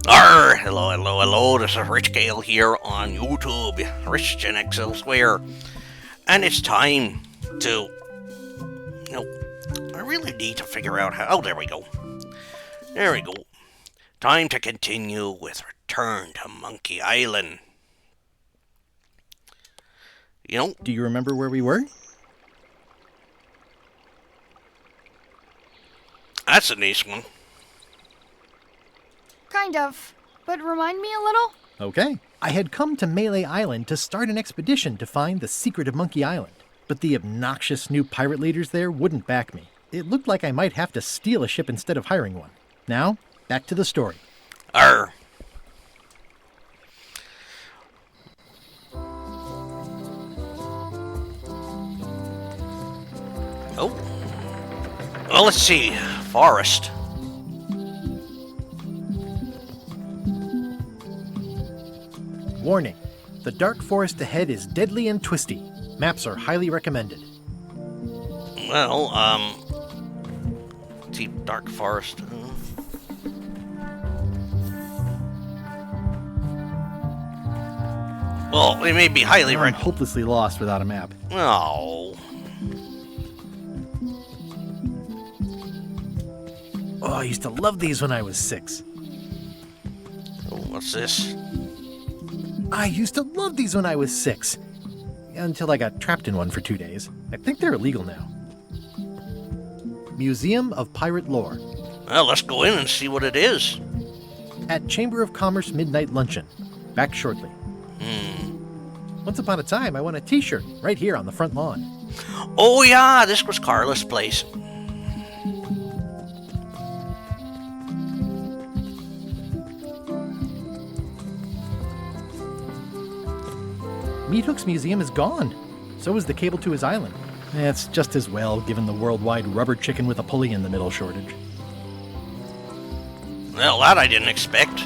Hello, hello, hello. This is Rich Gale here on YouTube, Rich Gen X elsewhere, and it's time to. I really need to figure out how. Oh, there we go. There we go. Time to continue with Return to Monkey Island. Do you remember where we were? That's a nice one. Kind of. But remind me a little? Okay. I had come to Melee Island to start an expedition to find the secret of Monkey Island. But the obnoxious new pirate leaders there wouldn't back me. It looked like I might have to steal a ship instead of hiring one. Now, back to the story. Arr. Oh. Well, let's see. Forest. Warning. The dark forest ahead is deadly and twisty. Maps are highly recommended. Well, deep dark forest. Well, it may be highly I'm hopelessly lost without a map. Oh. Oh, I used to love these when I was 6. Oh, what's this? I used to love these when I was 6. Until I got trapped in one for 2 days. I think they're illegal now. Museum of Pirate Lore. Well, let's go in and see what it is. At Chamber of Commerce Midnight Luncheon. Back shortly. Once upon a time, I won a t-shirt right here on the front lawn. Oh yeah, this was Carla's place. Meat Hook's museum is gone. So is the cable to his island. It's just as well, given the worldwide rubber chicken with a pulley in the middle shortage. Well, that I didn't expect.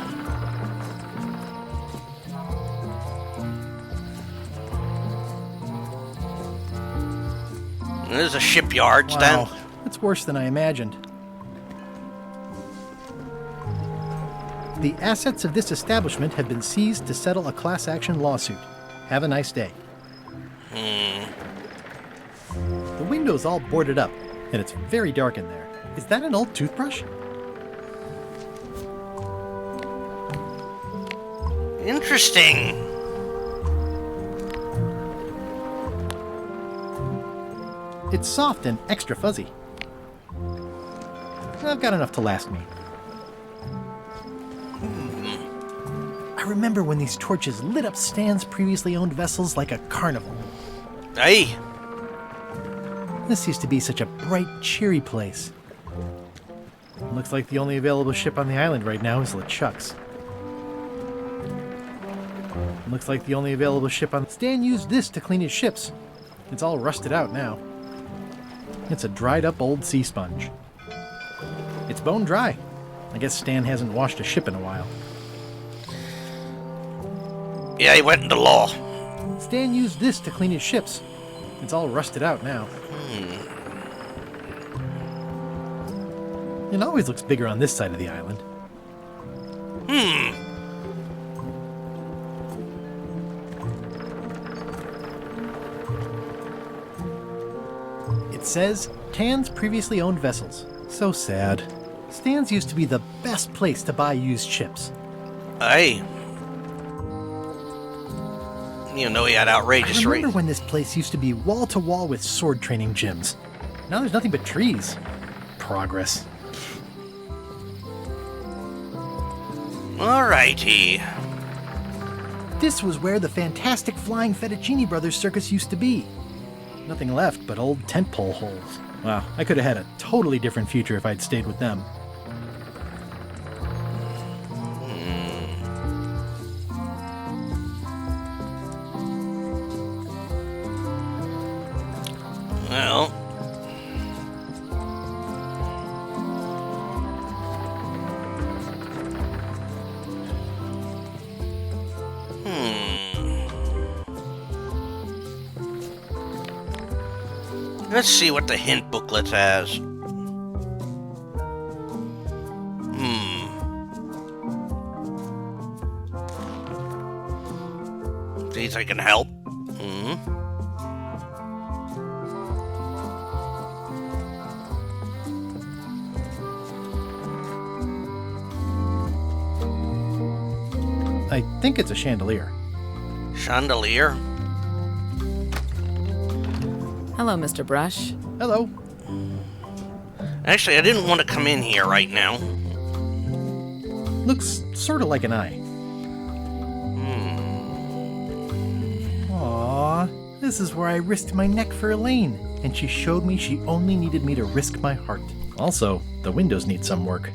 There's a shipyard stand. Wow, that's worse than I imagined. The assets of this establishment have been seized to settle a class action lawsuit. Have a nice day. The window's all boarded up, and it's very dark in there. Is that an old toothbrush? Interesting. It's soft and extra fuzzy. I've got enough to last me. I remember when these torches lit up Stan's previously owned vessels like a carnival. Hey. This used to be such a bright, cheery place. Looks like the only available ship on the island right now is LeChuck's. Looks like the only available ship on... Stan used this to clean his ships. It's all rusted out now. It's a dried up old sea sponge. It's bone dry. I guess Stan hasn't washed a ship in a while. Yeah, he went into law. Stan used this to clean his ships. It's all rusted out now. It always looks bigger on this side of the island. It says, Tan's previously owned vessels. So sad. Stan's used to be the best place to buy used ships. Hey. You know he had outrageous I remember rates. when this place used to be wall-to-wall with sword training gyms. Now there's nothing but trees. Progress. Alrighty. This was where the fantastic Flying Fettuccine Brothers circus used to be. Nothing left but old tentpole holes. Wow, I could have had a totally different future if I'd stayed with them. Well. Let's see what the hint booklet has. Please, I can help. I think it's a chandelier. Chandelier? Hello, Mr. Brush. Hello. Actually, I didn't want to come in here right now. Looks sort of like an eye. Aww, this is where I risked my neck for Elaine, and she showed me she only needed me to risk my heart. Also, the windows need some work.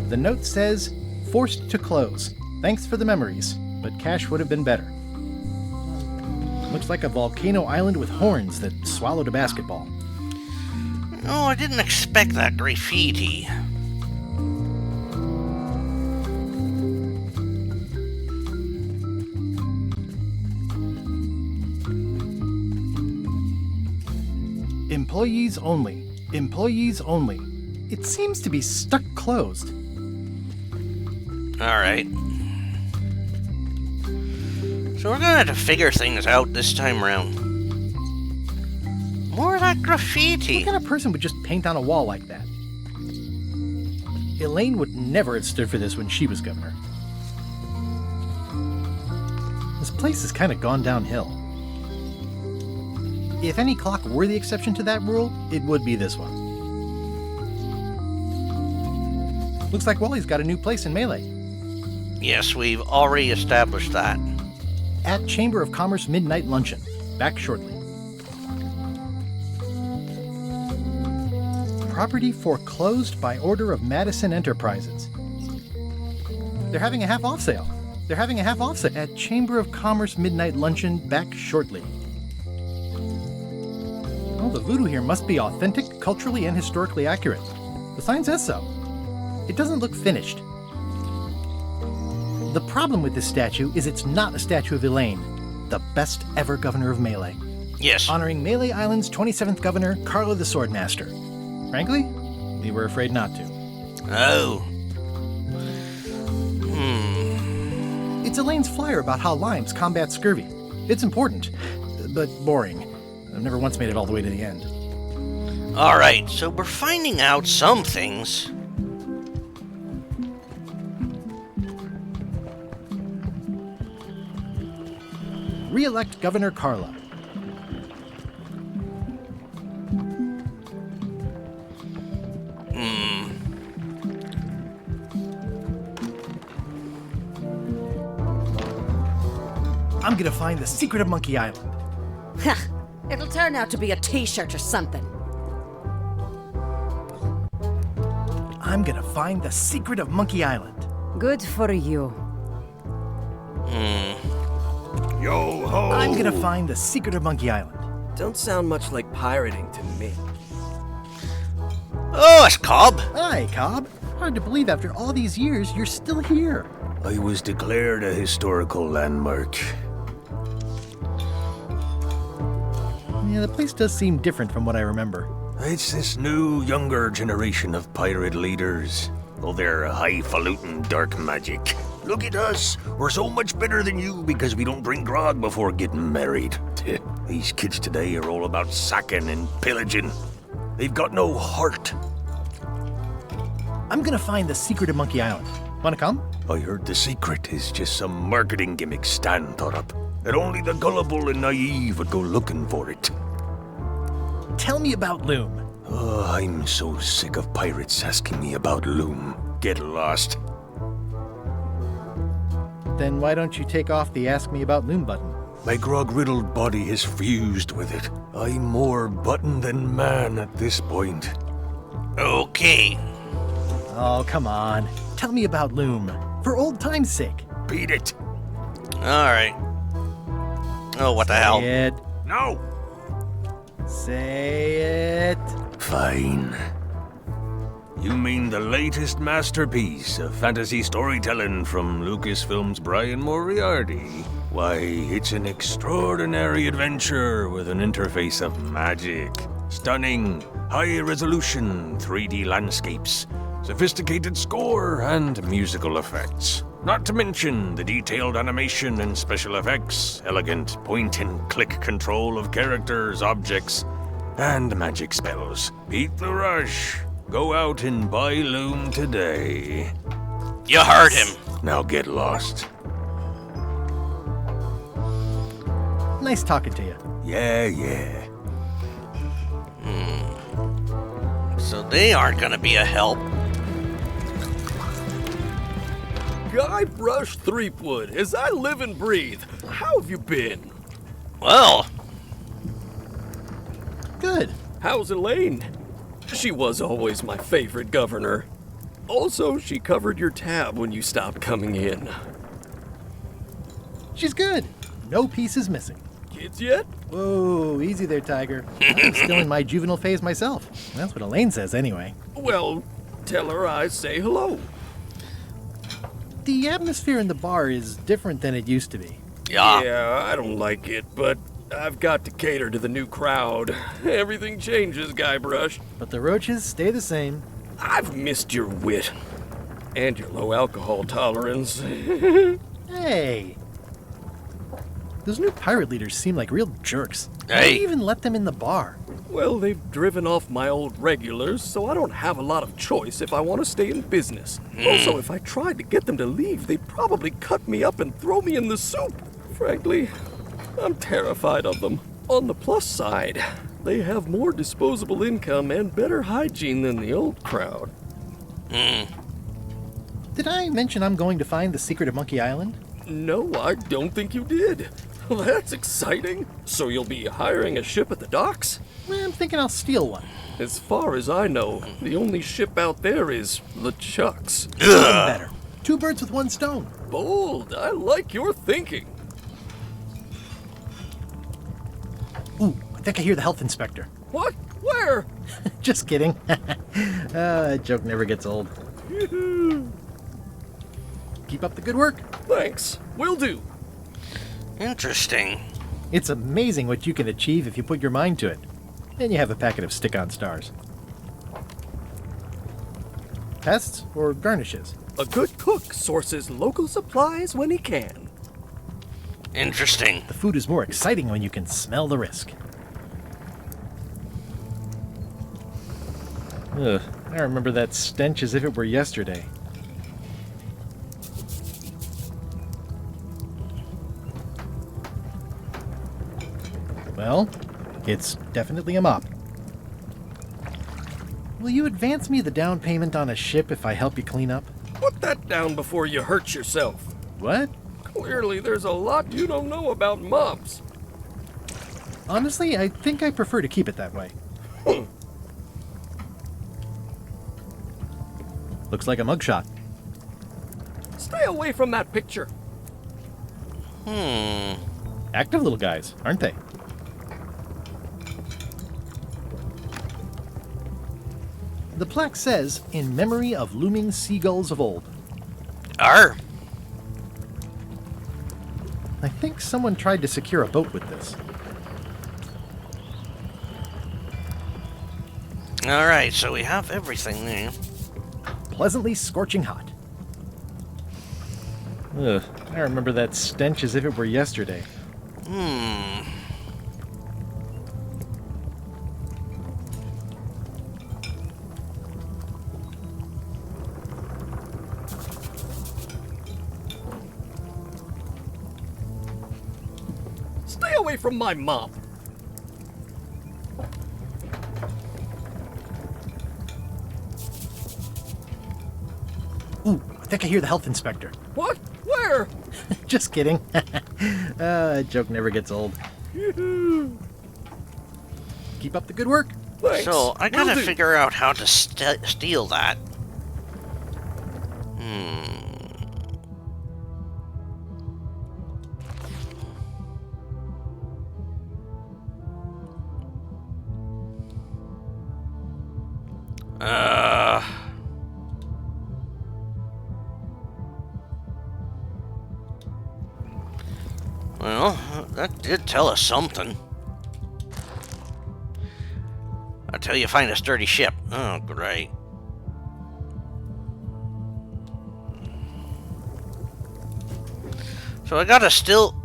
The note says, "Forced to close. Thanks for the memories, but cash would have been better." Looks like a volcano island with horns that swallowed a basketball. Oh, I didn't expect that graffiti. Employees only. Employees only. It seems to be stuck closed. Alright. So we're gonna have to figure things out this time around. More of that graffiti. What kind of person would just paint on a wall like that? Elaine would never have stood for this when she was governor. This place has kind of gone downhill. If any clock were the exception to that rule, it would be this one. Looks like Wally's got a new place in Melee. Yes, we've already established that. At Chamber of Commerce Midnight Luncheon. Back shortly. Property foreclosed by order of Madison Enterprises. They're having a half-off sale. They're having a half-off sale at Chamber of Commerce Midnight Luncheon. Back shortly. Oh, the voodoo here must be authentic, culturally, and historically accurate. The sign says so. It doesn't look finished. The problem with this statue is it's not a statue of Elaine, the best ever governor of Melee. Yes. Honoring Melee Island's 27th governor, Carlo the Swordmaster. Frankly, we were afraid not to. Oh. It's Elaine's flyer about how limes combat scurvy. It's important, but boring. I've never once made it all the way to the end. Alright, so we're finding out some things. Re-elect Governor Carla. I'm gonna find the secret of Monkey Island. It'll turn out to be a t-shirt or something. I'm gonna find the secret of Monkey Island. Good for you. Yo ho! I'm gonna find the secret of Monkey Island. Don't sound much like pirating to me. Oh, it's Cobb. Hi, Cobb. Hard to believe after all these years you're still here. I was declared a historical landmark. Yeah, the place does seem different from what I remember. It's this new, younger generation of pirate leaders. Oh, they're highfalutin dark magic. Look at us. We're so much better than you because we don't drink grog before getting married. These kids today are all about sacking and pillaging. They've got no heart. I'm gonna find the secret of Monkey Island. Wanna come? I heard the secret is just some marketing gimmick Stan thought up. That only the gullible and naive would go looking for it. Tell me about Loom. Oh, I'm so sick of pirates asking me about Loom. Get lost. Then why don't you take off the Ask Me About Loom button? My grog-riddled body has fused with it. I'm more button than man at this point. Okay. Oh, come on. Tell me about Loom. For old time's sake. Beat it. Alright. Oh, what the hell? Say it. No. Say it. Fine. You mean the latest masterpiece of fantasy storytelling from Lucasfilm's Brian Moriarty? Why, it's an extraordinary adventure with an interface of magic. Stunning, high-resolution 3D landscapes, sophisticated score, and musical effects. Not to mention the detailed animation and special effects, elegant point-and-click control of characters, objects, and magic spells. Beat the rush. Go out and buy Loom today. You heard him. Now get lost. Nice talking to you. Yeah. So they aren't gonna be a help. Guybrush Threepwood, as I live and breathe, how have you been? Well, Good. How's Elaine? She was always my favorite governor. Also, she covered your tab when you stopped coming in. She's good. No pieces missing. Kids yet? Whoa, easy there, Tiger. I'm still in my juvenile phase myself. That's what Elaine says anyway. Well, tell her I say hello. The atmosphere in the bar is different than it used to be. yeah. I don't like it, but I've got to cater to the new crowd. Everything changes, Guybrush. But the roaches stay the same. I've missed your wit. And your low alcohol tolerance. Hey! Those new pirate leaders seem like real jerks. Why Hey. do you even let them in the bar? Well, they've driven off my old regulars, so I don't have a lot of choice if I want to stay in business. Also, if I tried to get them to leave, they'd probably cut me up and throw me in the soup. Frankly, I'm terrified of them. On the plus side, they have more disposable income and better hygiene than the old crowd. Did I mention I'm going to find the secret of Monkey Island? No, I don't think you did. Well, that's exciting. So you'll be hiring a ship at the docks? Well, I'm thinking I'll steal one. As far as I know, the only ship out there is LeChuck's. Even better. Two birds with one stone. Bold. I like your thinking. Ooh, I think I hear the health inspector. What? Where? Just kidding. That joke never gets old. Keep up the good work. Thanks. Will do. Interesting. It's amazing what you can achieve if you put your mind to it. And you have a packet of stick-on stars. Pests or garnishes? A good cook sources local supplies when he can. Interesting. The food is more exciting when you can smell the risk. Ugh, I remember that stench as if it were yesterday. Well, it's definitely a mop. Will you advance me the down payment on a ship if I help you clean up? Put that down before you hurt yourself. What? Clearly, there's a lot you don't know about mops. Honestly, I think I prefer to keep it that way. Looks like a mugshot. Stay away from that picture. Active little guys, aren't they? The plaque says, "In memory of looming seagulls of old." Arr. I think someone tried to secure a boat with this. Alright, so we have everything there. Pleasantly scorching hot. Ugh, I remember that stench as if it were yesterday. Stay away from my mop. Ooh, I think I hear the health inspector. What? Where? Just kidding. That joke never gets old. Keep up the good work. Thanks. So, I Will gotta do. figure out how to steal that. Well, that did tell us something. Until you find a sturdy ship. Oh, great. So I gotta still...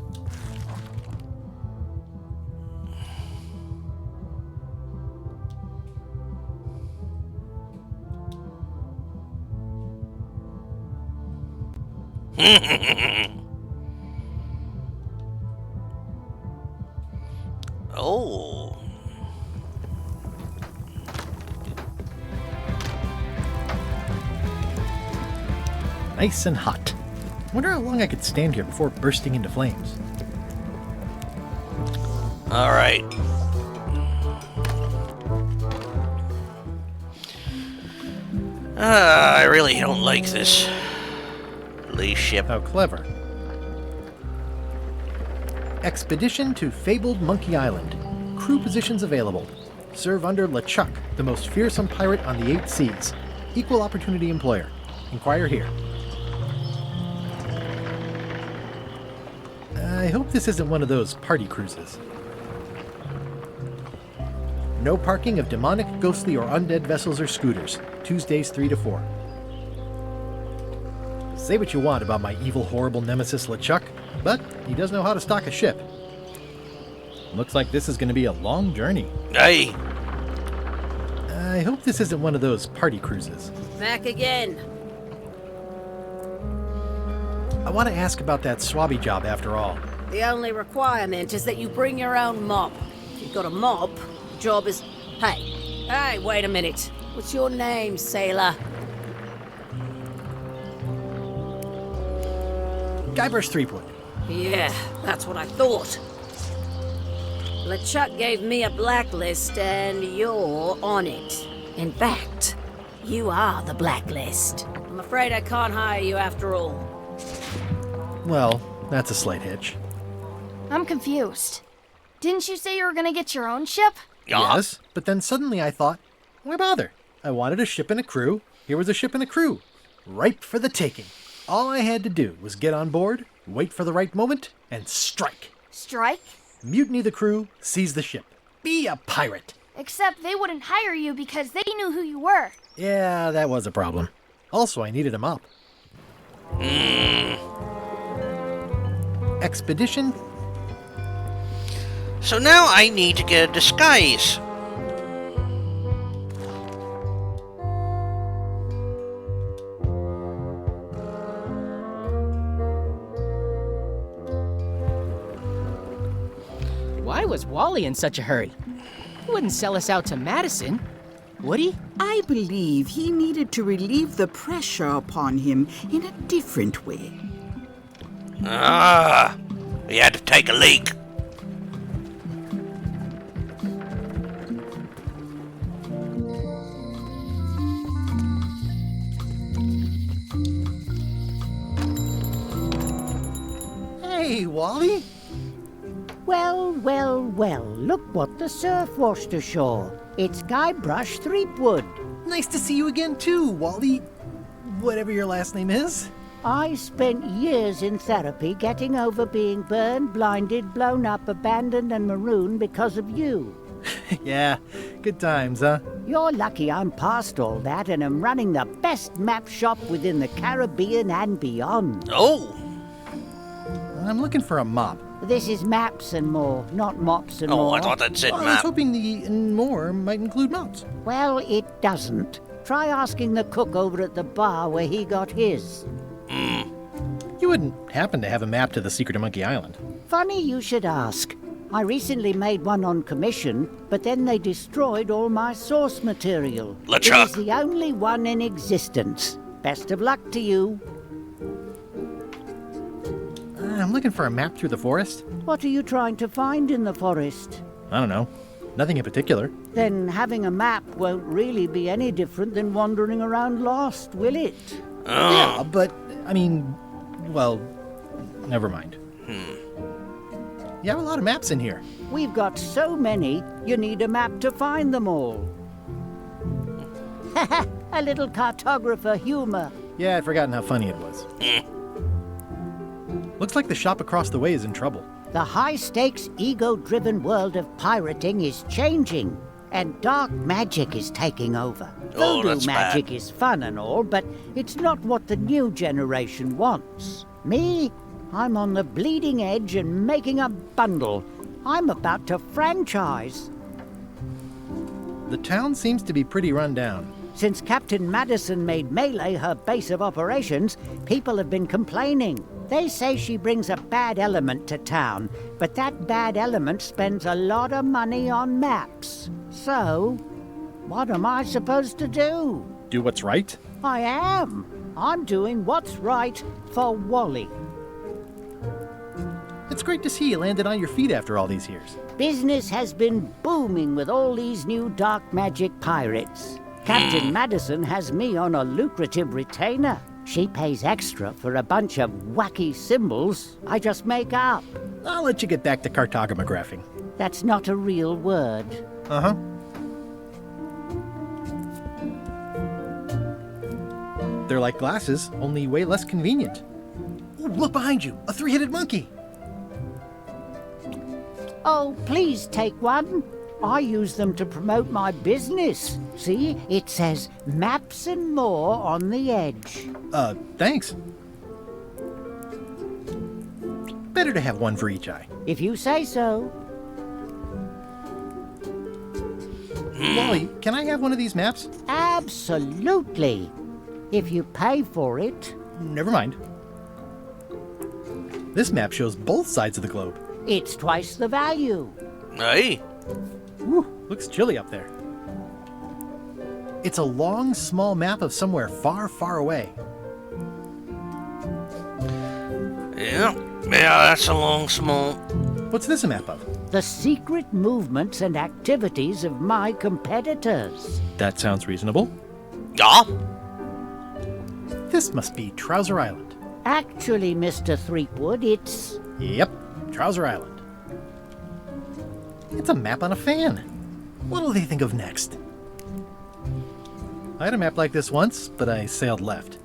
Oh. Nice and hot. Wonder how long I could stand here before bursting into flames. All right. I really don't like this ship. How clever. Expedition to fabled Monkey Island. Crew positions available. Serve under LeChuck, the most fearsome pirate on the 8 seas. Equal opportunity employer. Inquire here. I hope this isn't one of those party cruises. No parking of demonic, ghostly, or undead vessels or scooters. Tuesdays 3 to 4. Say what you want about my evil, horrible nemesis LeChuck, but he does know how to stock a ship. Looks like this is going to be a long journey. Hey. I hope this isn't one of those party cruises. Back again. I want to ask about that swabby job after all. The only requirement is that you bring your own mop. If you've got a mop, the job is... Hey, wait a minute. What's your name, sailor? Guybrush Threepwood. Yeah, that's what I thought. LeChuck gave me a blacklist, and you're on it. In fact, you are the blacklist. I'm afraid I can't hire you after all. Well, that's a slight hitch. I'm confused. Didn't you say you were gonna get your own ship? Yeah. Yes, but then suddenly I thought, why bother? I wanted a ship and a crew. Here was a ship and a crew. Ripe for the taking. All I had to do was get on board, wait for the right moment, and strike. Strike? Mutiny the crew, seize the ship. Be a pirate. Except they wouldn't hire you because they knew who you were. Yeah, that was a problem. Also, I needed a mop. Expedition. So now I need to get a disguise. Why was Wally in such a hurry? He wouldn't sell us out to Madison, would he? I believe he needed to relieve the pressure upon him in a different way. He had to take a leak. Hey, Wally. Well, well, well, look what the surf washed ashore. It's Guybrush Threepwood. Nice to see you again, too, Wally. Whatever your last name is. I spent years in therapy getting over being burned, blinded, blown up, abandoned, and marooned because of you. Yeah, good times, huh? You're lucky I'm past all that and am running the best map shop within the Caribbean and beyond. Oh. I'm looking for a mop. This is maps and more, not mops and Oh, more. I thought that said I was map. hoping the and more might include mops. Well, it doesn't. Try asking the cook over at the bar where he got his. You wouldn't happen to have a map to the secret of Monkey Island. Funny you should ask. I recently made one on commission, but then they destroyed all my source material. LeChuck. It is the only one in existence. Best of luck to you. I'm looking for a map through the forest. What are you trying to find in the forest? I don't know. Nothing in particular. Then having a map won't really be any different than wandering around lost, will it? Yeah, but, I mean, well, never mind. You have a lot of maps in here. We've got so many, you need a map to find them all. A little cartographer humor. Yeah, I'd forgotten how funny it was. Looks like the shop across the way is in trouble. The high-stakes, ego-driven world of pirating is changing. and dark magic is taking over. Oh, Voodoo that's magic bad. is fun and all, but it's not what the new generation wants. Me, I'm on the bleeding edge and making a bundle. I'm about to franchise. The town seems to be pretty run down. Since Captain Madison made Melee her base of operations, people have been complaining. They say she brings a bad element to town, but that bad element spends a lot of money on maps. So, what am I supposed to do? Do what's right? I am. I'm doing what's right for Wally. It's great to see you landed on your feet after all these years. Business has been booming with all these new dark magic pirates. Captain Madison has me on a lucrative retainer. She pays extra for a bunch of wacky symbols I just make up. I'll let you get back to cartographing. That's not a real word. Uh-huh. They're like glasses, only way less convenient. Ooh, look behind you! A three-headed monkey! Oh, please take one. I use them to promote my business. See, it says maps and more on the edge. Thanks. Better to have one for each eye. If you say so. Wally, can I have one of these maps? Absolutely. If you pay for it. Never mind. This map shows both sides of the globe. It's twice the value. Hey. Whew, looks chilly up there. It's a long, small map of somewhere far, far away. Yeah, that's a long, small. What's this a map of? The secret movements and activities of my competitors. That sounds reasonable. Yeah? This must be Trouser Island. Actually, Mr. Threepwood, it's... Yep, Trouser Island. It's a map on a fan. What'll they think of next? I had a map like this once, but I sailed left.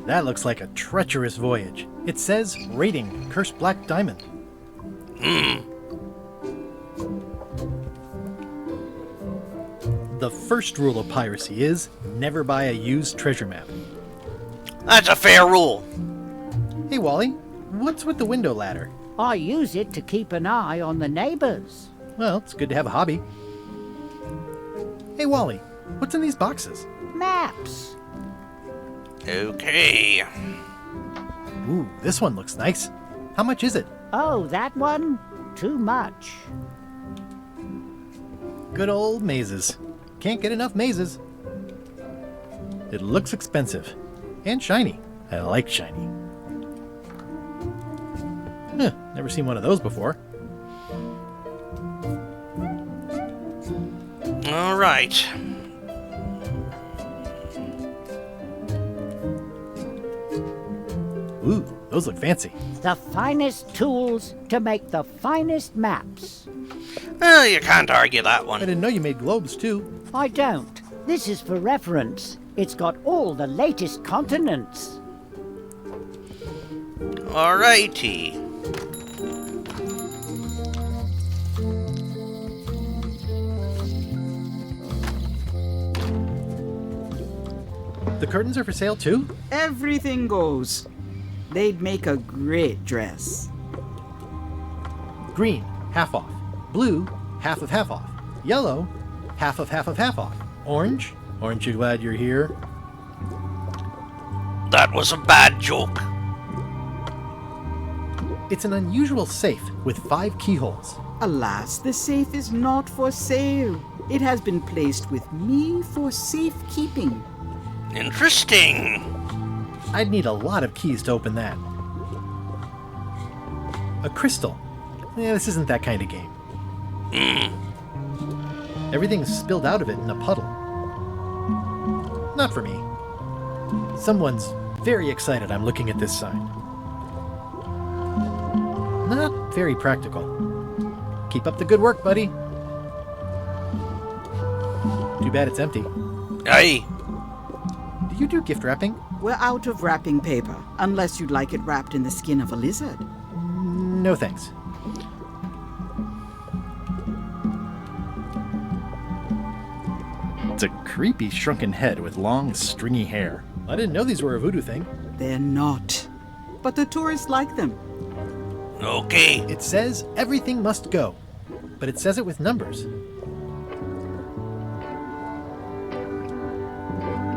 That looks like a treacherous voyage. It says, rating, Cursed Black Diamond. The first rule of piracy is, never buy a used treasure map. That's a fair rule. Hey Wally, what's with the window ladder? I use it to keep an eye on the neighbors. Well, it's good to have a hobby. Hey Wally, what's in these boxes? Maps. Okay. Ooh, this one looks nice. How much is it? Oh, that one? Too much. Good old mazes. Can't get enough mazes. It looks expensive. And shiny. I like shiny. Huh, never seen one of those before. All right. Ooh, those look fancy. The finest tools to make the finest maps. Well, you can't argue that I one. didn't know you made globes too. I don't. This is for reference. It's got all the latest continents. Alrighty. The curtains are for sale too? Everything goes. They'd make a great dress. Green, half off. Blue, half of half off. Yellow, half of half of half off. Orange, aren't you glad you're here? That was a bad joke. It's an unusual safe with 5 keyholes. Alas, the safe is not for sale. It has been placed with me for safekeeping. Interesting. I'd need a lot of keys to open that. A crystal. This isn't that kind of game. Everything's spilled out of it in a puddle. Not for me. Someone's very excited I'm looking at this sign. Not very practical. Keep up the good work, buddy. Too bad it's empty. Aye. Do you do gift wrapping? We're out of wrapping paper, unless you'd like it wrapped in the skin of a lizard. No thanks. It's a creepy shrunken head with long, stringy hair. I didn't know these were a voodoo thing. They're not. But the tourists like them. Okay. It says everything must go, but it says it with numbers.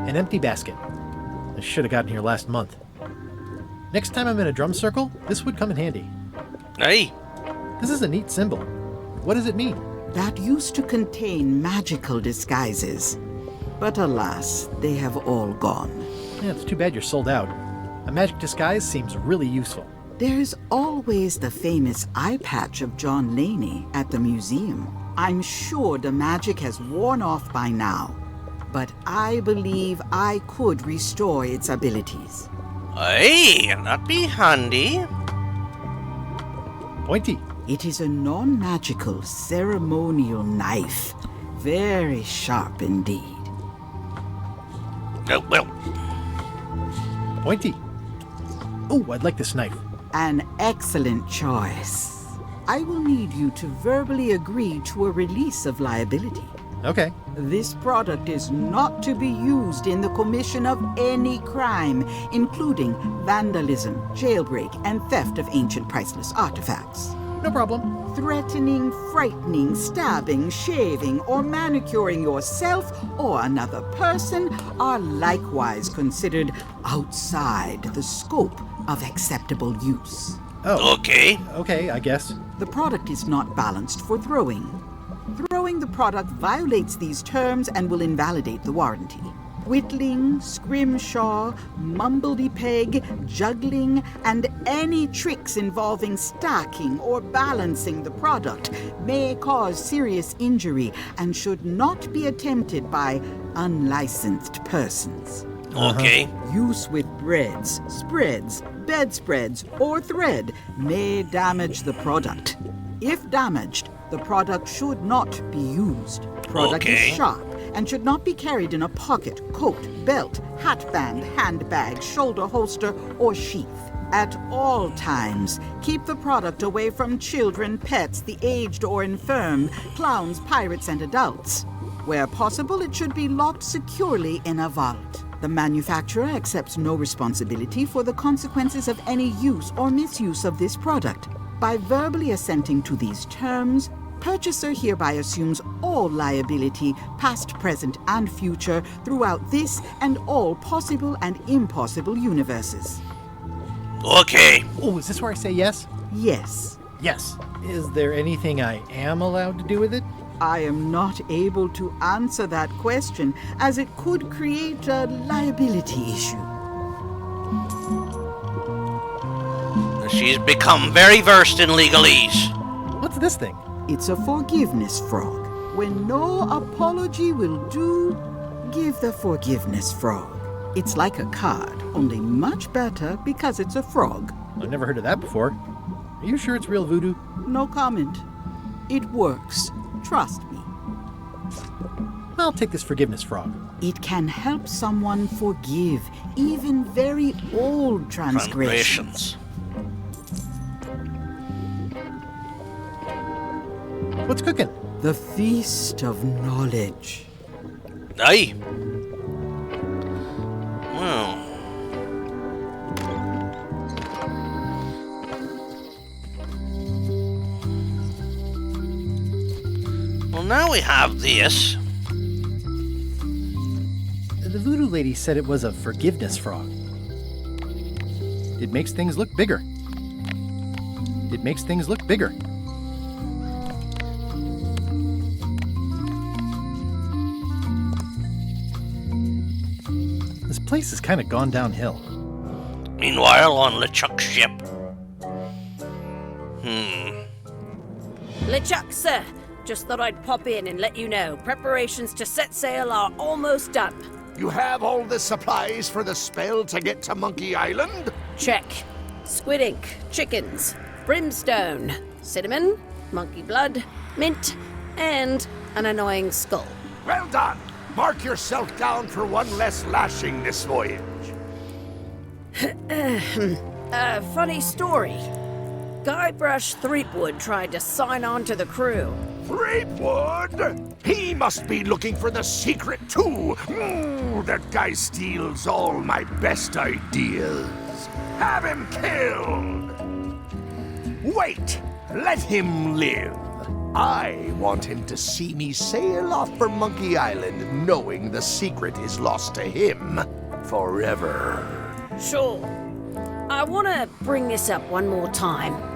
An empty basket. I should have gotten here last month. Next time I'm in a drum circle, this would come in handy. Hey. This is a neat symbol. What does it mean? That used to contain magical disguises. But alas, they have all gone. Yeah, it's too bad you're sold out. A magic disguise seems really useful. There's always the famous eye patch of John Laney at the museum. I'm sure the magic has worn off by now, but I believe I could restore its abilities. Hey, that'd be handy. Pointy. It is a non-magical ceremonial knife. Very sharp indeed. Oh, well. Pointy. Oh, I'd like this knife. An excellent choice. I will need you to verbally agree to a release of liability. Okay. This product is not to be used in the commission of any crime, including vandalism, jailbreak, and theft of ancient priceless artifacts. No problem. Threatening, frightening, stabbing, shaving, or manicuring yourself or another person are likewise considered outside the scope of acceptable use. Oh. Okay. Okay, I guess. The product is not balanced for throwing. Throwing the product violates these terms and will invalidate the warranty. Whittling, scrimshaw, mumbledy-peg, juggling, and any tricks involving stacking or balancing the product may cause serious injury and should not be attempted by unlicensed persons. Okay. Use with breads, spreads, bedspreads, or thread may damage the product. If damaged, the product should not be used. Product Okay. is sharp and should not be carried in a pocket, coat, belt, hatband, handbag, shoulder holster, or sheath. At all times, keep the product away from children, pets, the aged or infirm, clowns, pirates, and adults. Where possible, it should be locked securely in a vault. The manufacturer accepts no responsibility for the consequences of any use or misuse of this product. By verbally assenting to these terms, purchaser hereby assumes all liability, past, present, and future, throughout this and all possible and impossible universes. Okay. Oh, is this where I say yes? Yes, Yes. Is there anything I am allowed to do with it? I am not able to answer that question, as it could create a liability issue. She's become very versed in legalese. What's this thing? It's a forgiveness frog. When no apology will do, give the forgiveness frog. It's like a card, only much better because it's a frog. I've never heard of that before. Are you sure it's real voodoo? No comment. It works. Trust me. I'll take this forgiveness frog. It can help someone forgive even very old transgressions. What's cooking? The feast of knowledge. Aye. Well. Well, now we have this. The voodoo lady said it was a forgiveness frog. It makes things look bigger. It makes things look bigger. This place has kind of gone downhill. Meanwhile, on LeChuck's ship. LeChuck's, sir. Just thought I'd pop in and let you know. Preparations to set sail are almost done. You have all the supplies for the spell to get to Monkey Island? Check. Squid ink, chickens, brimstone, cinnamon, monkey blood, mint, and an annoying skull. Well done! Mark yourself down for one less lashing this voyage. Funny story. Guybrush Threepwood tried to sign on to the crew. Threepwood? He must be looking for the secret too. That guy steals all my best ideas. Have him killed. Wait, let him live. I want him to see me sail off for Monkey Island knowing the secret is lost to him forever. Sure. I want to bring this up one more time.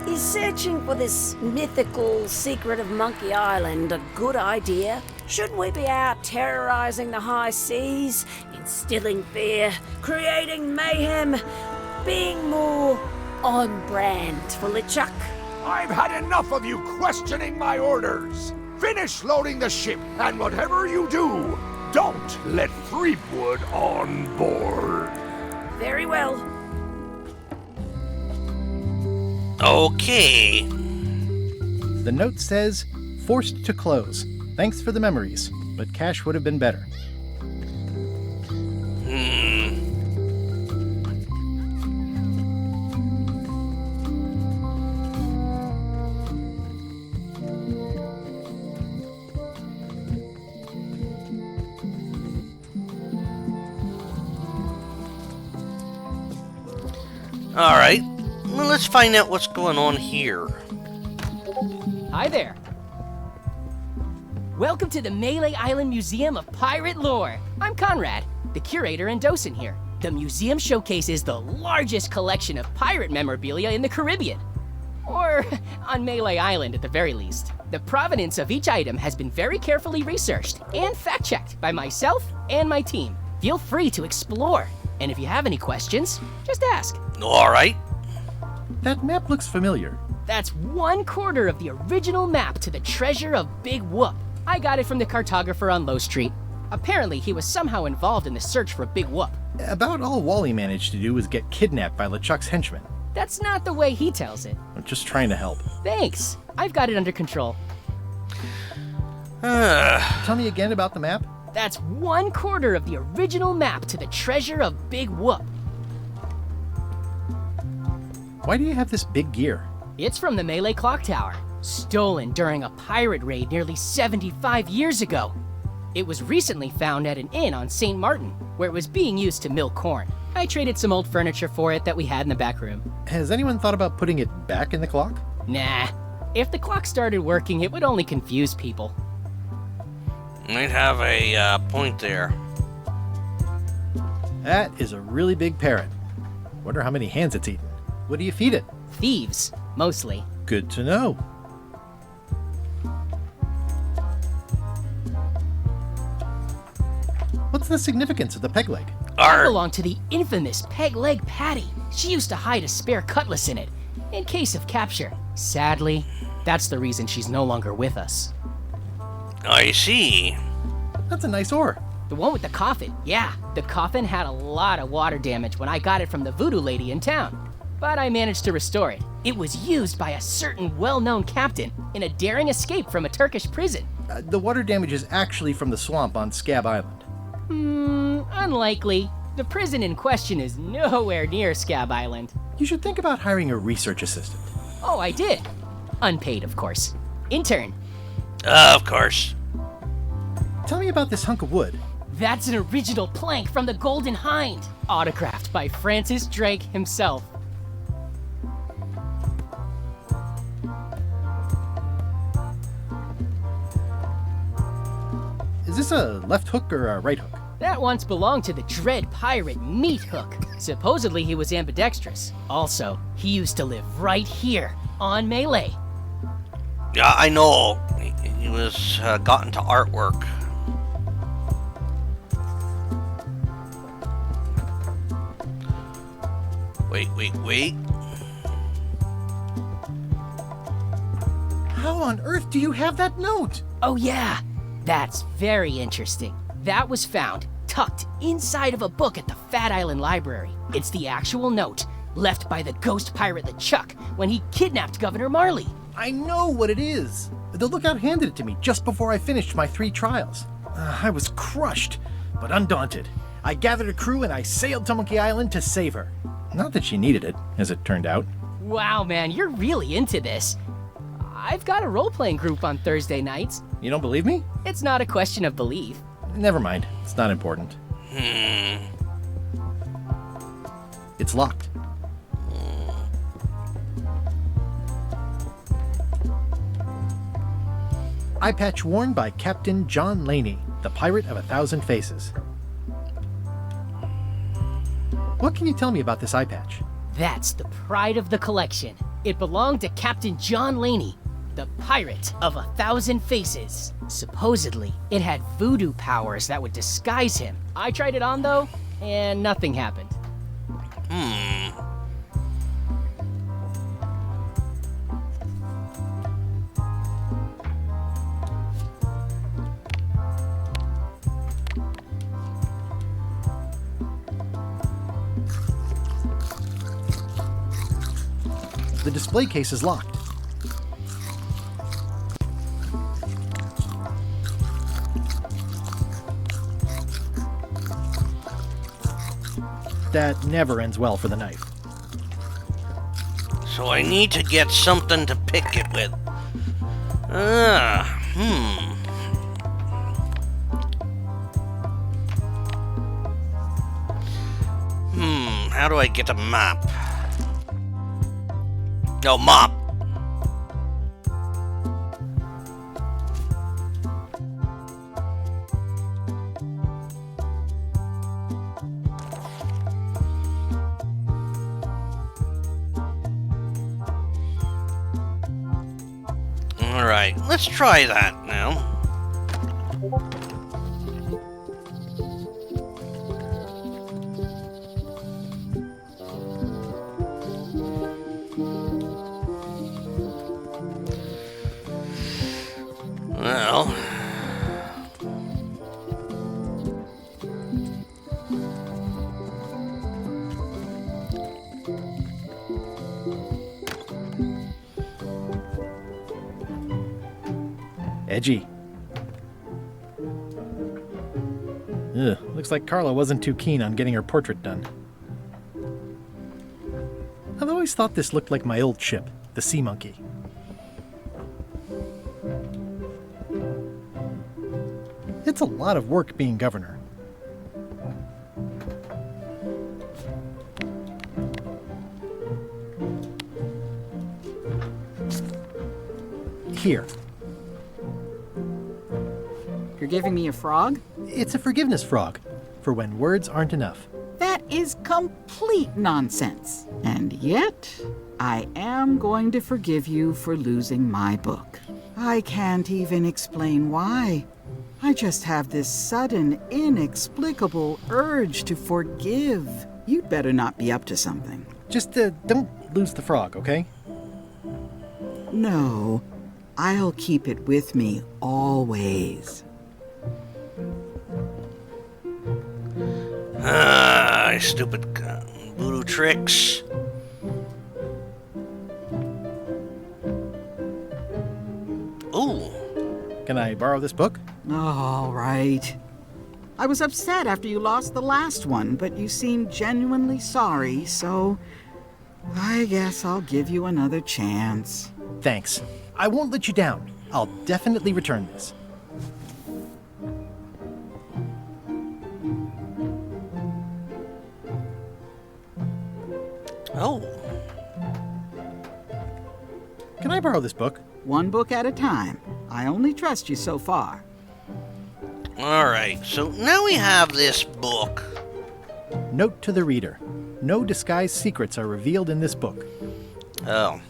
Is searching for this mythical secret of Monkey Island a good idea? Shouldn't we be out terrorizing the high seas, instilling fear, creating mayhem, being more on brand for LeChuck? I've had enough of you questioning my orders. Finish loading the ship, and whatever you do, don't let Threepwood on board. Very well. Okay. The note says, forced to close. Thanks for the memories, but cash would have been better. Alright. Well, let's find out what's going on here. Hi there. Welcome to the Melee Island Museum of Pirate Lore. I'm Conrad, the curator and docent here. The museum showcases the largest collection of pirate memorabilia in the Caribbean. Or on Melee Island at the very least. The provenance of each item has been very carefully researched and fact-checked by myself and my team. Feel free to explore. And if you have any questions, just ask. Alright. That map looks familiar. That's 1/4 of the original map to the treasure of Big Whoop. I got it from the cartographer on Low Street. Apparently, he was somehow involved in the search for Big Whoop. About all Wally managed to do was get kidnapped by LeChuck's henchmen. That's not the way he tells it. I'm just trying to help. Thanks. I've got it under control. Tell me again about the map? That's 1/4 of the original map to the treasure of Big Whoop. Why do you have this big gear? It's from the Melee Clock Tower, stolen during a pirate raid nearly 75 years ago. It was recently found at an inn on St. Martin, where it was being used to mill corn. I traded some old furniture for it that we had in the back room. Has anyone thought about putting it back in the clock? Nah. If the clock started working, it would only confuse people. Might have a point there. That is a really big parrot. Wonder how many hands it's eaten. What do you feed it? Thieves, mostly. Good to know. What's the significance of the peg leg? I belong to the infamous Peg Leg Patty. She used to hide a spare cutlass in it, in case of capture. Sadly, that's the reason she's no longer with us. I see. That's a nice oar. The one with the coffin, yeah. The coffin had a lot of water damage when I got it from the voodoo lady in town. But I managed to restore it. It was used by a certain well-known captain in a daring escape from a Turkish prison. The water damage is actually from the swamp on Scab Island. Unlikely. The prison in question is nowhere near Scab Island. You should think about hiring a research assistant. Oh, I did. Unpaid, of course. Intern. Of course. Tell me about this hunk of wood. That's an original plank from the Golden Hind, autographed by Francis Drake himself. Is this a left hook or a right hook? That once belonged to the dread pirate Meat Hook. Supposedly he was ambidextrous. Also, he used to live right here, on Melee. Yeah, I know. He was got into artwork. Wait. How on earth do you have that note? Oh yeah, that's very interesting. That was found tucked inside of a book at the Fat Island Library. It's the actual note left by the ghost pirate LeChuck when he kidnapped Governor Marley. I know what it is. The lookout handed it to me just before I finished my 3 trials. I was crushed, but undaunted. I gathered a crew and I sailed to Monkey Island to save her. Not that she needed it, as it turned out. Wow, man, you're really into this. I've got a role-playing group on Thursday nights. You don't believe me? It's not a question of belief. Never mind. It's not important. It's locked. Eye patch worn by Captain John Laney, the Pirate of 1,000 Faces. What can you tell me about this eye patch? That's the pride of the collection. It belonged to Captain John Laney, the Pirate of 1,000 Faces. Supposedly, it had voodoo powers that would disguise him. I tried it on, though, and nothing happened. The display case is locked. That never ends well for the knife. So I need to get something to pick it with. How do I get a map? No, mop. Alright, let's try that now. Well, Edgy. Ugh, looks like Carla wasn't too keen on getting her portrait done. I've always thought this looked like my old ship, the Sea Monkey. It's a lot of work being governor. Here. You're giving me a frog? It's a forgiveness frog, for when words aren't enough. That is complete nonsense. And yet, I am going to forgive you for losing my book. I can't even explain why. I just have this sudden, inexplicable urge to forgive. You'd better not be up to something. Just don't lose the frog, okay? No, I'll keep it with me always. Stupid voodoo tricks. Ooh. Can I borrow this book? All right. I was upset after you lost the last one, but you seemed genuinely sorry, so I guess I'll give you another chance. Thanks. I won't let you down. I'll definitely return this. Oh. Can I borrow this book? One book at a time. I only trust you so far. Alright, so now we have this book. Note to the reader. No disguised secrets are revealed in this book. Oh.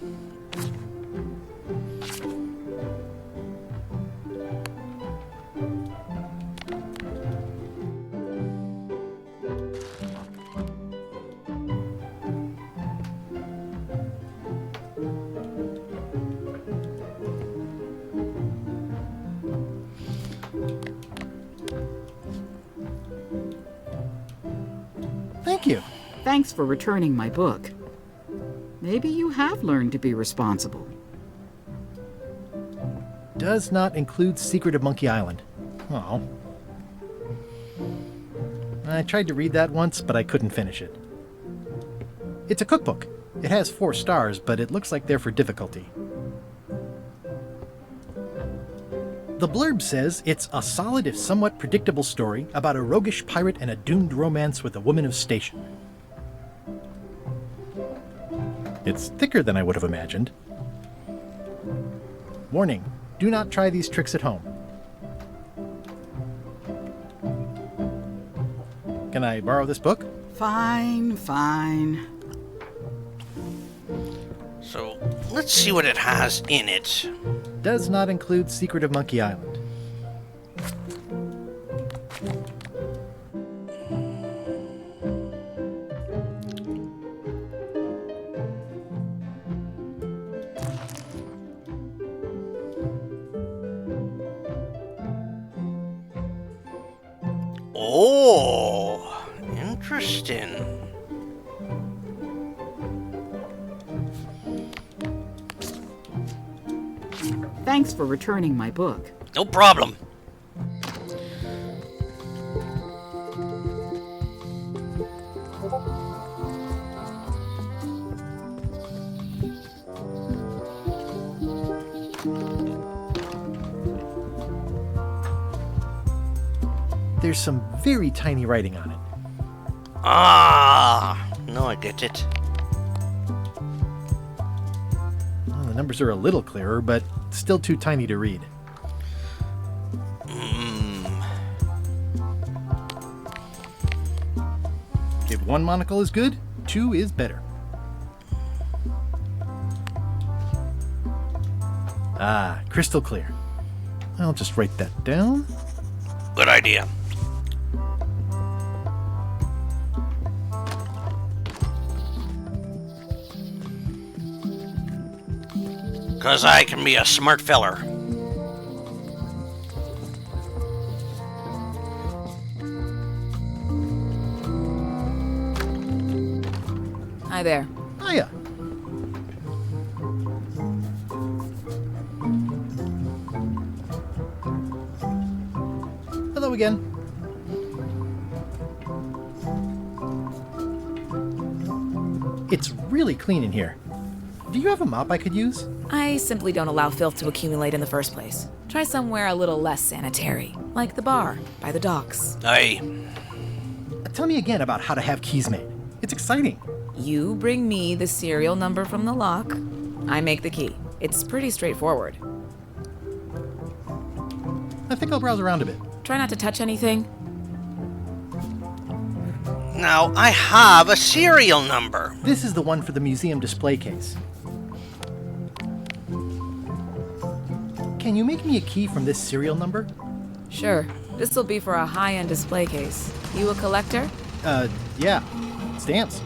Thank you. Thanks for returning my book. Maybe you have learned to be responsible. Does not include Secret of Monkey Island. Oh. I tried to read that once, but I couldn't finish it. It's a cookbook. It has 4 stars, but it looks like they're for difficulty. The blurb says it's a solid if somewhat predictable story about a roguish pirate and a doomed romance with a woman of station. It's thicker than I would have imagined. Warning, do not try these tricks at home. Can I borrow this book? Fine. So, let's see what it has in it. Does not include Secret of Monkey Island. Oh, interesting. Thanks for returning my book. No problem. There's some very tiny writing on it. Ah, no, I get it. Well, the numbers are a little clearer, but still too tiny to read. If 1 monocle is good, 2 is better. Ah, crystal clear. I'll just write that down. Good idea. Because I can be a smart feller. Hi there. Hiya. Hello again. It's really clean in here. Do you have a mop I could use? I simply don't allow filth to accumulate in the first place. Try somewhere a little less sanitary, like the bar by the docks. Aye. Tell me again about how to have keys made. It's exciting. You bring me the serial number from the lock. I make the key. It's pretty straightforward. I think I'll browse around a bit. Try not to touch anything. Now, I have a serial number. This is the one for the museum display case. Can you make me a key from this serial number? Sure. This'll be for a high-end display case. You a collector? Yeah. Stamps.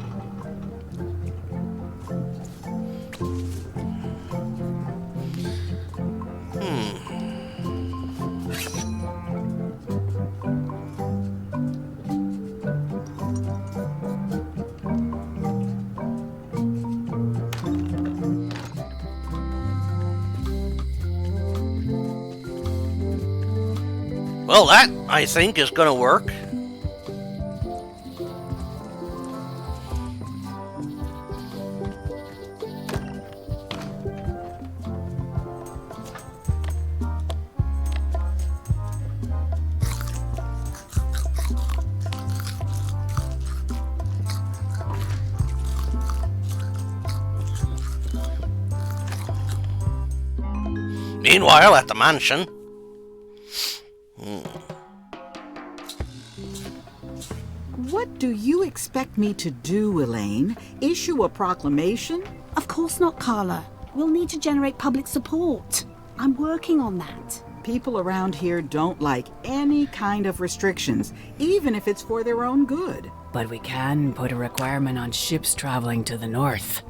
Well, that, I think, is gonna work. Meanwhile, at the mansion... What do you expect me to do, Elaine? Issue a proclamation? Of course not, Carla. We'll need to generate public support. I'm working on that. People around here don't like any kind of restrictions, even if it's for their own good. But we can put a requirement on ships traveling to the north.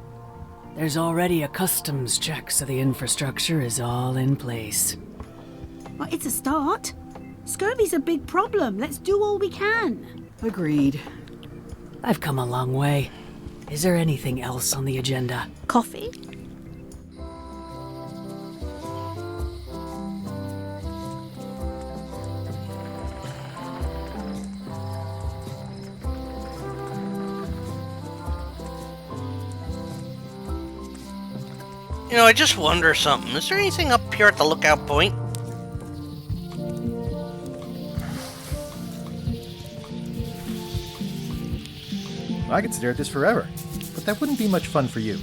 There's already a customs check, so the infrastructure is all in place. Well, it's a start. Scurvy's a big problem. Let's do all we can. Agreed. I've come a long way. Is there anything else on the agenda? Coffee? You know, I just wonder something. Is there anything up here at the lookout point? I could stare at this forever, but that wouldn't be much fun for you.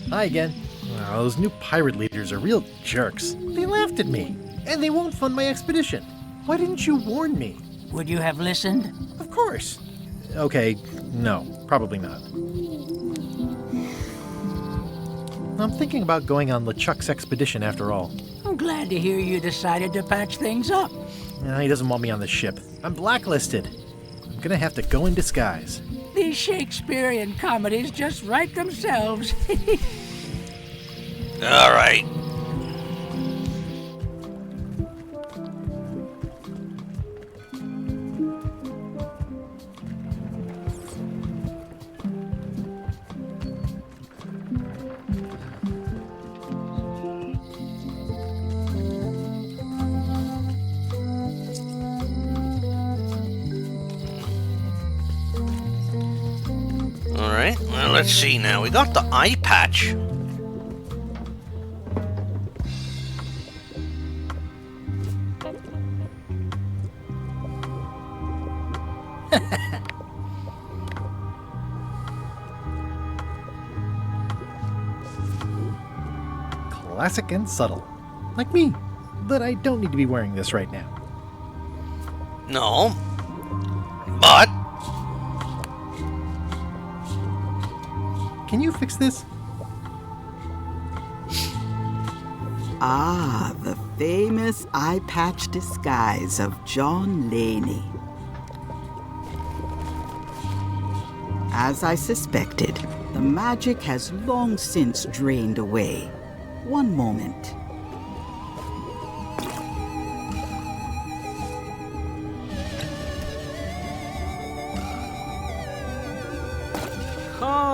Hi again. Oh, those new pirate leaders are real jerks. They laughed at me, and they won't fund my expedition. Why didn't you warn me? Would you have listened? Of course. Okay, no, probably not. I'm thinking about going on LeChuck's expedition after all. I'm glad to hear you decided to patch things up. Nah, he doesn't want me on the ship. I'm blacklisted. I'm gonna have to go in disguise. These Shakespearean comedies just write themselves. All right. Alright, well, let's see now. We got the eye patch. Classic and subtle. Like me. But I don't need to be wearing this right now. No. But Can you fix this? Ah, the famous eye patch disguise of John Laney. As I suspected, the magic has long since drained away. One moment.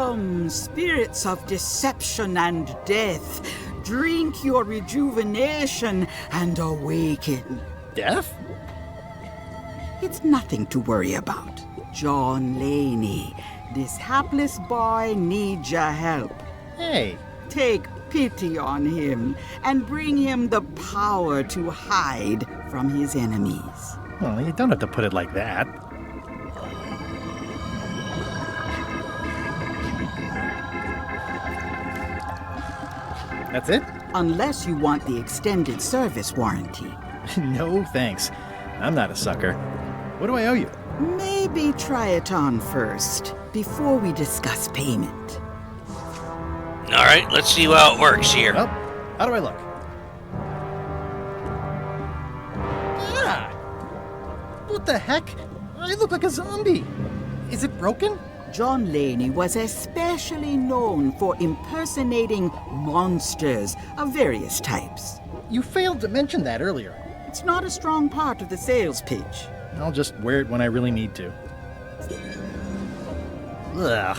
Come, spirits of deception and death, drink your rejuvenation and awaken. Death? It's nothing to worry about. John Laney, this hapless boy needs your help. Hey. Take pity on him and bring him the power to hide from his enemies. Well, you don't have to put it like that. That's it? Unless you want the extended service warranty. No, thanks. I'm not a sucker. What do I owe you? Maybe try it on first, before we discuss payment. alright, let's see how it works here. Well, how do I look? Ah! What the heck? I look like a zombie. Is it broken? John Laney was especially known for impersonating monsters of various types. You failed to mention that earlier. It's not a strong part of the sales pitch. I'll just wear it when I really need to. Ugh.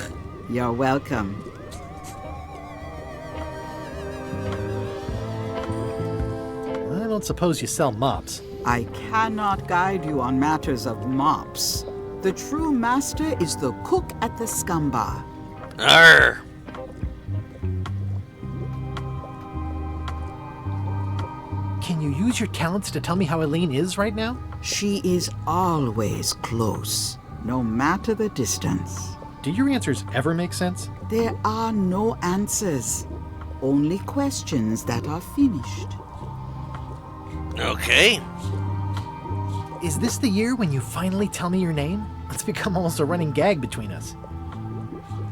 You're welcome. I don't suppose you sell mops. I cannot guide you on matters of mops. The true master is the cook at the scum bar. Arr. Can you use your talents to tell me how Elaine is right now? She is always close, no matter the distance. Do your answers ever make sense? There are no answers, only questions that are finished. Okay. Is this the year when you finally tell me your name? It's become almost a running gag between us.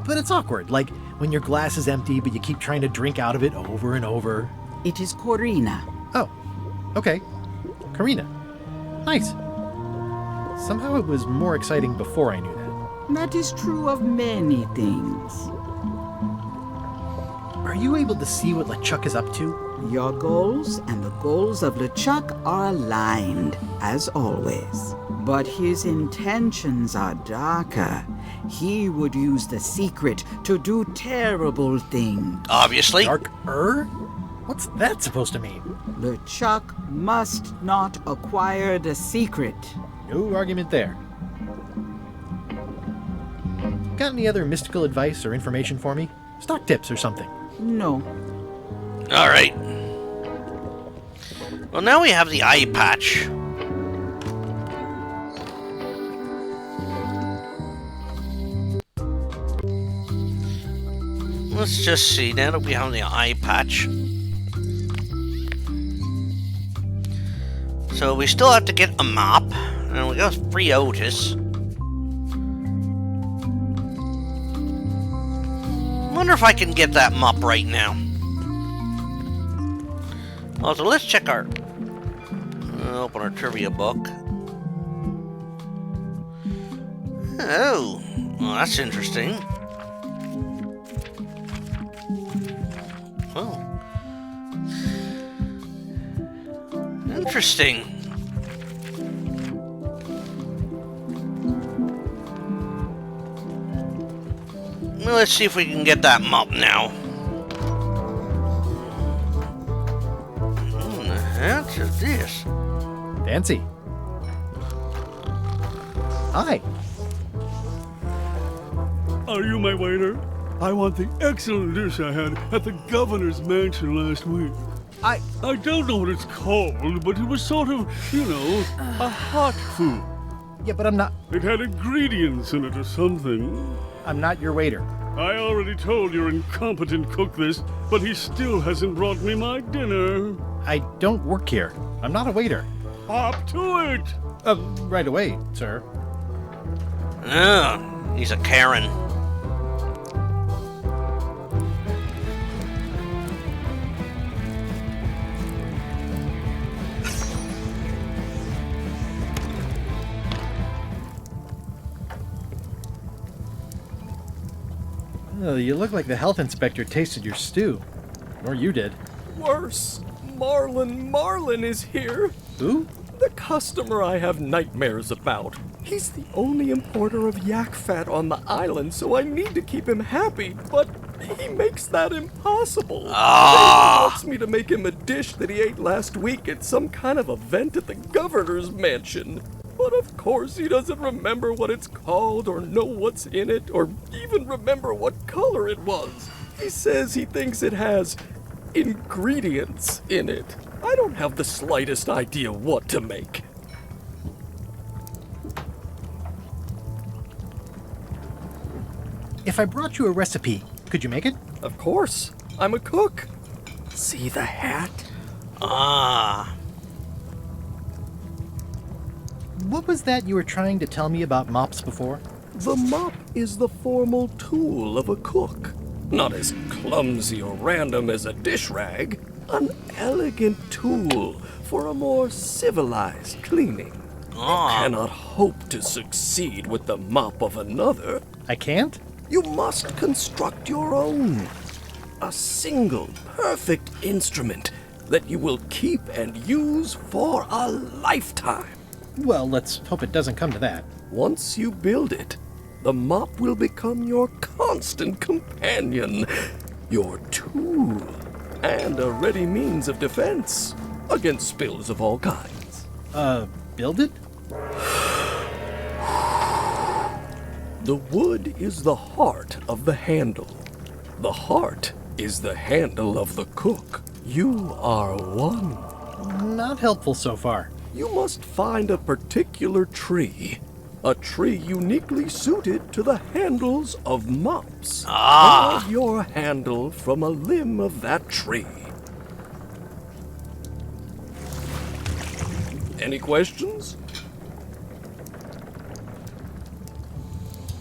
But it's awkward, like when your glass is empty but you keep trying to drink out of it over and over. It is Corina. Oh, okay. Karina. Nice. Somehow it was more exciting before I knew that. That is true of many things. Are you able to see what LeChuck is up to? Your goals and the goals of LeChuck are aligned, as always. But his intentions are darker. He would use the secret to do terrible things. Obviously. Dark-er? What's that supposed to mean? LeChuck must not acquire the secret. No argument there. Got any other mystical advice or information for me? Stock tips or something? No. Alright. Well, now we have the eye patch. Let's just see, now that we have the eye patch. So we still have to get a mop, and we got free Otis. Wonder if I can get that mop right now. Also, let's check our... open our trivia book. Oh, well, that's interesting. Oh. Interesting. Well, let's see if we can get that mop now. What the heck is this? Fancy. Hi. Are you my waiter? I want the excellent dish I had at the governor's mansion last week. I don't know what it's called, but it was sort of, a hot food. Yeah, but I'm not... It had ingredients in it or something. I'm not your waiter. I already told your incompetent cook this, but he still hasn't brought me my dinner. I don't work here. I'm not a waiter. Hop to it! Right away, sir. Oh, he's a Karen. Oh, you look like the health inspector tasted your stew. Or you did. Worse. Marlin is here. Who? The customer I have nightmares about. He's the only importer of yak fat on the island, so I need to keep him happy, but he makes that impossible. He wants me to make him a dish that he ate last week at some kind of event at the governor's mansion. But of course he doesn't remember what it's called or know what's in it or even remember what color it was. He says he thinks it has ingredients in it. I don't have the slightest idea what to make. If I brought you a recipe, could you make it? Of course. I'm a cook. See the hat? Ah. What was that you were trying to tell me about mops before? The mop is the formal tool of a cook. Not as clumsy or random as a dish rag. An elegant tool for a more civilized cleaning. You cannot hope to succeed with the mop of another. I can't? You must construct your own. A single, perfect instrument that you will keep and use for a lifetime. Well, let's hope it doesn't come to that. Once you build it, the mop will become your constant companion, your tool, and a ready means of defense against spills of all kinds. Build it? The wood is the heart of the handle. The heart is the handle of the cook. You are one. Not helpful so far. You must find a particular tree. A tree uniquely suited to the handles of mops. Carve your handle from a limb of that tree. Any questions?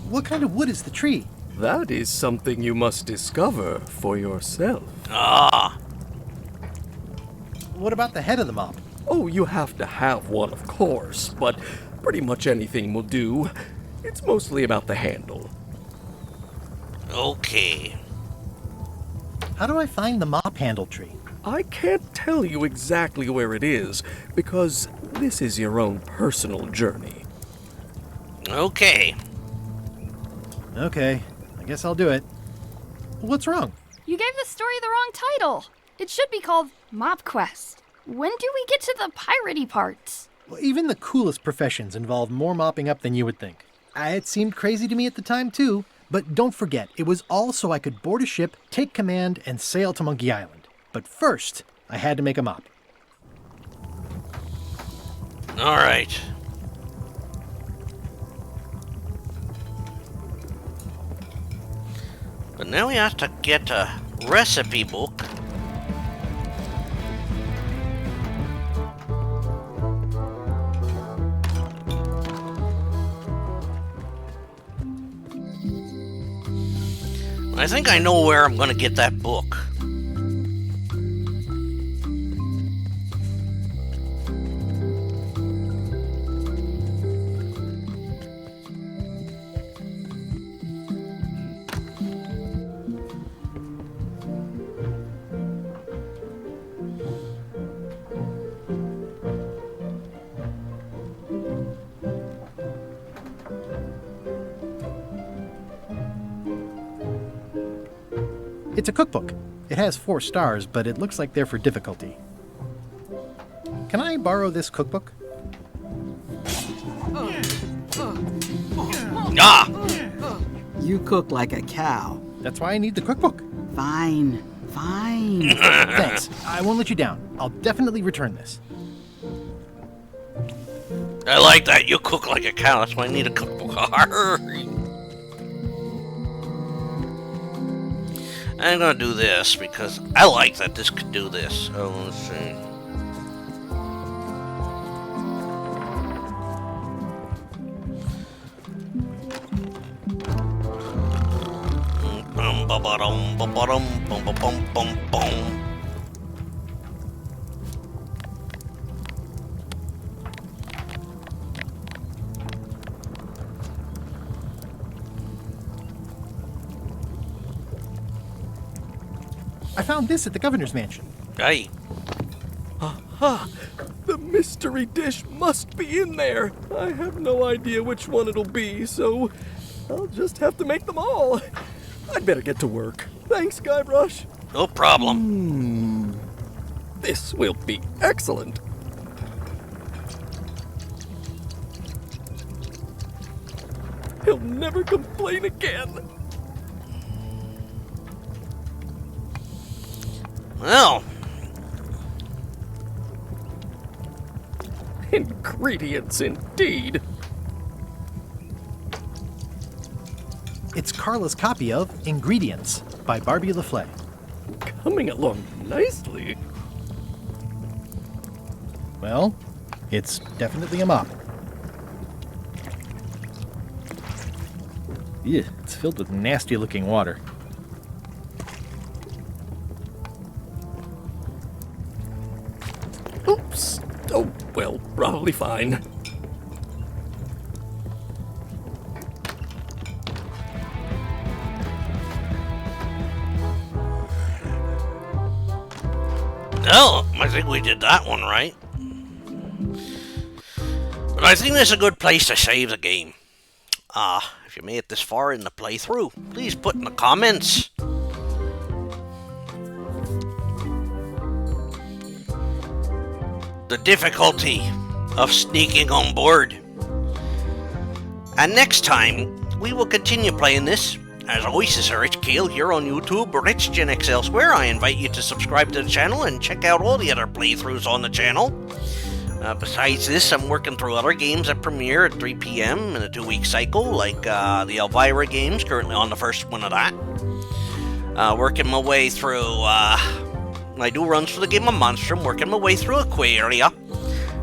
What kind of wood is the tree? That is something you must discover for yourself. What about the head of the mop? Oh, you have to have one, of course, but pretty much anything will do. It's mostly about the handle. Okay. How do I find the mop handle tree? I can't tell you exactly where it is, because this is your own personal journey. Okay. Okay, I guess I'll do it. What's wrong? You gave the story the wrong title. It should be called Mop Quest. When do we get to the piratey parts? Well, even the coolest professions involve more mopping up than you would think. It seemed crazy to me at the time, too, But don't forget, it was all so I could board a ship, take command, and sail to Monkey Island. But first, I had to make a mop. All right. But now we have to get a recipe book. I think I know where I'm going to get that book. It's a cookbook. It has 4 stars, but it looks like they're for difficulty. Can I borrow this cookbook? Ah! You cook like a cow. That's why I need the cookbook. Fine. Thanks. I won't let you down. I'll definitely return this. I like that. You cook like a cow. That's why I need a cookbook. I'm gonna do this because I like that this could do this. So let's see. I found this at the governor's mansion. Hey. Aha! The mystery dish must be in there. I have no idea which one it'll be, so I'll just have to make them all. I'd better get to work. Thanks, Guybrush. No problem. This will be excellent. He'll never complain again. Well. Ingredients indeed. It's Carla's copy of Ingredients by Barbie LaFleur. Coming along nicely. Well, it's definitely a mop. Yeah, it's filled with nasty-looking water. Oops. Oh, well, probably fine. Well, I think we did that one right. But I think this is a good place to save the game. If you made it this far in the playthrough, please put in the comments the difficulty of sneaking on board. And next time, we will continue playing this. As always, this is Rich Kale here on YouTube, Rich Gen X Elsewhere. I invite you to subscribe to the channel and check out all the other playthroughs on the channel. Besides this, I'm working through other games that premiere at 3 p.m. in a 2-week cycle, like the Elvira games, currently on the first one of that. Working my way through, I do runs for the game of Monstrum, working my way through Aquaria,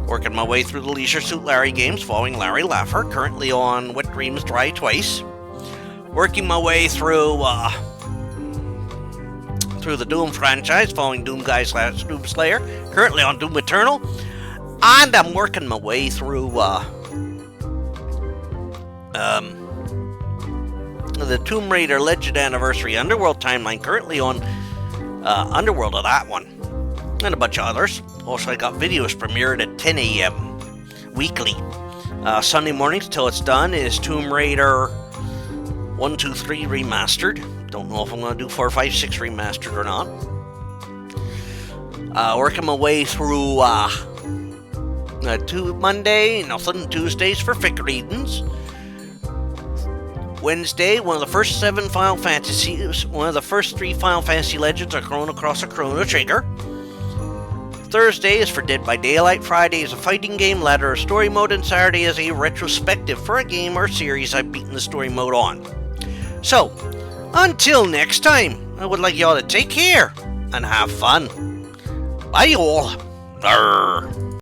working my way through the Leisure Suit Larry games, following Larry Laffer, currently on Wet Dreams Dry Twice, working my way through the Doom franchise, following Doom Guy / Doom Slayer, currently on Doom Eternal, and I'm working my way through the Tomb Raider Legend Anniversary Underworld timeline, currently on Underworld of that one, and a bunch of others. Also, I got videos premiered at 10 a.m. weekly. Sunday mornings till it's done is Tomb Raider 1, 2, 3 remastered. Don't know if I'm going to do 4, 5, 6 remastered or not. Working my way through Monday, nothing. Tuesdays for fic readings. Wednesday, one of the first 3 Final Fantasy Legends are thrown across a Chrono Trigger. Thursday is for Dead by Daylight. Friday is a fighting game, ladder or story mode, and Saturday is a retrospective for a game or series I've beaten the story mode on. So, until next time, I would like y'all to take care and have fun. Bye all. Arr.